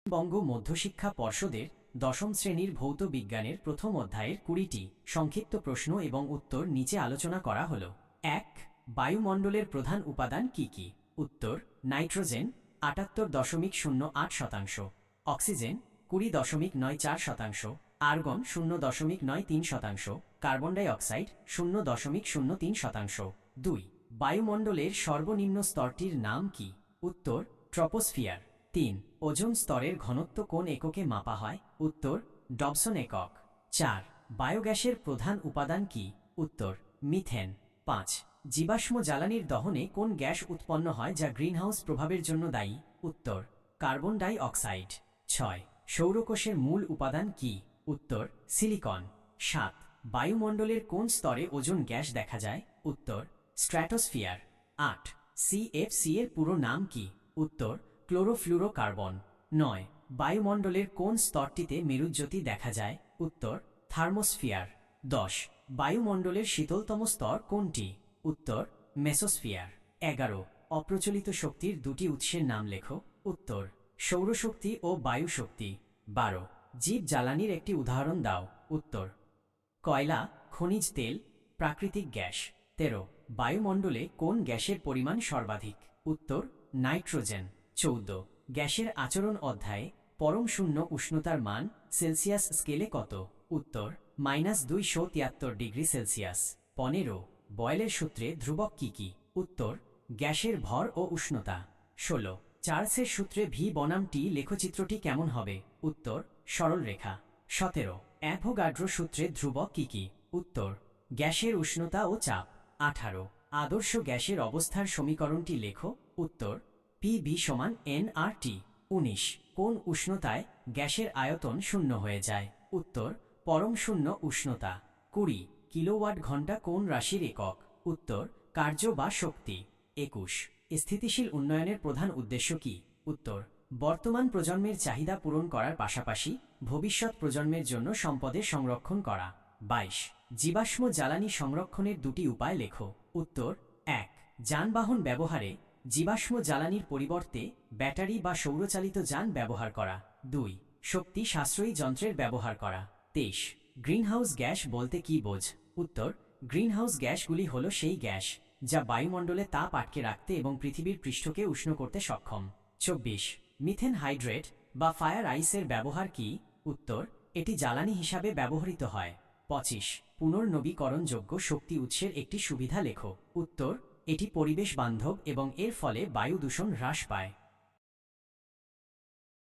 বঙ্গ মধ্যশিক্ষা পর্ষদের দশম শ্রেণীর ভৌত বিজ্ঞানের প্রথম অধ্যায়ের ২০টি সংক্ষিপ্ত প্রশ্ন এবং উত্তর নিচে আলোচনা করা হল। ১. বায়ুমণ্ডলের প্রধান উপাদান কি কি? উত্তর: nitrogen ৭৮.০৮%, oxygen ২০.৯৪%, argon ০.৯৩%, carbon die oxide ০.০৩%। ২. বায়ুমণ্ডলের সর্বনিম্ন স্তরটির নাম কি? উত্তর: ট্রপোস্ফিয়ার। ৩. ওজোন স্তরের ঘনত্ব কোন এককে মাপা হয়? উত্তর: ডবসন একক। ৪. বায়োগ্যাসের প্রধান উপাদান কি? উত্তর: মিথেন। ৫. জীবাশ্ম জ্বালানির দহনে কোন গ্যাস উৎপন্ন হয় যা গ্রিনহাউস প্রভাবের জন্য দায়ী? উত্তর: কার্বন ডাই অক্সাইড। ৬. সৌরকোষের মূল উপাদান কি? উত্তর: সিলিকন। ৭. বায়ুমণ্ডলের কোন স্তরে ওজোন গ্যাস দেখা যায়? উত্তর: স্ট্র্যাটোস্ফিয়ার। ৮. সিএফসি এর পুরো নাম কি? উত্তর: ক্লোরোফ্লুরোকার্বন। ৯. বায়ুমণ্ডলের কোন স্তরটিতে মেরুজ্যোতি দেখা যায়? উত্তর: থার্মোস্ফিয়ার। ১০. বায়ুমণ্ডলের শীতলতম স্তর কোনটি? উত্তর: মেসোস্ফিয়ার। ১১. অপ্রচলিত শক্তির দুটি উৎসের নাম লেখো। উত্তর: সৌরশক্তি ও বায়ুশক্তি। ১২. জীব জ্বালানির একটি উদাহরণ দাও। উত্তর: কয়লা, খনিজ তেল, প্রাকৃতিক গ্যাস। ১৩. বায়ুমণ্ডলে কোন গ্যাসের পরিমাণ সর্বাধিক? উত্তর: নাইট্রোজেন। ১৪. গ্যাসের আচরণ অধ্যায়ে পরম শূন্য উষ্ণতার মান সেলসিয়াস স্কেলে কত? উত্তর: -২৭৩ ডিগ্রি সেলসিয়াস। ১৫. বয়েলের সূত্রে ধ্রুবক কি কি? উত্তর: গ্যাসের ভর ও উষ্ণতা। ১৬. চার্লসের সূত্রে ভি বনাম টি লেখচিত্রটি কেমন হবে? উত্তর: সরল রেখা। ১৭. অ্যাভোগাড্রো সূত্রে ধ্রুবক কি কি? উত্তর: গ্যাসের উষ্ণতা ও চাপ। ১৮. আদর্শ গ্যাসের অবস্থার সমীকরণটি লেখো। উত্তর: PV = nRT। ১৯. কোন উষ্ণতায় গ্যাসের আয়তন শূন্য হয়ে যায়? উত্তর: পরম শূন্য উষ্ণতা। ২০. কিলোওয়াট ঘন্টা কোন রাশির একক? উত্তর: কার্য বা শক্তি। ২১. স্থিতিশীল উন্নয়নের প্রধান উদ্দেশ্য কি? উত্তর: বর্তমান প্রজন্মের চাহিদা পূরণ করার পাশাপাশি ভবিষ্যৎ প্রজন্মের জন্য সম্পদের সংরক্ষণ করা। ২২. জীবাশ্ম জ্বালানি সংরক্ষণের দুটি উপায় লেখো। উত্তর: ১. যানবাহন ব্যবহারে জীবাশ্ম জ্বালানির পরিবর্তে ব্যাটারি বা সৌরচালিত যান ব্যবহার করা। ২. শক্তি সাশ্রয়ী যন্ত্রের ব্যবহার করা। ২৩. গ্রিনহাউস গ্যাস বলতে কি বোঝ? উত্তর: গ্রিনহাউস গ্যাসগুলি হল সেই গ্যাস যা বায়ুমণ্ডলে তাপ আটকে রাখতে এবং পৃথিবীর পৃষ্ঠকে উষ্ণ করতে সক্ষম। ২৪. মিথেন হাইড্রেট বা ফায়ার আইসের ব্যবহার কি? উত্তর: এটি জ্বালানি হিসাবে ব্যবহৃত হয়। ২৫. পুনর্নবীকরণযোগ্য শক্তি উৎসের একটি সুবিধা লেখো। উত্তর: এটি পরিবেশ বান্ধব এবং এর ফলে বায়ু দূষণ হ্রাস পায়।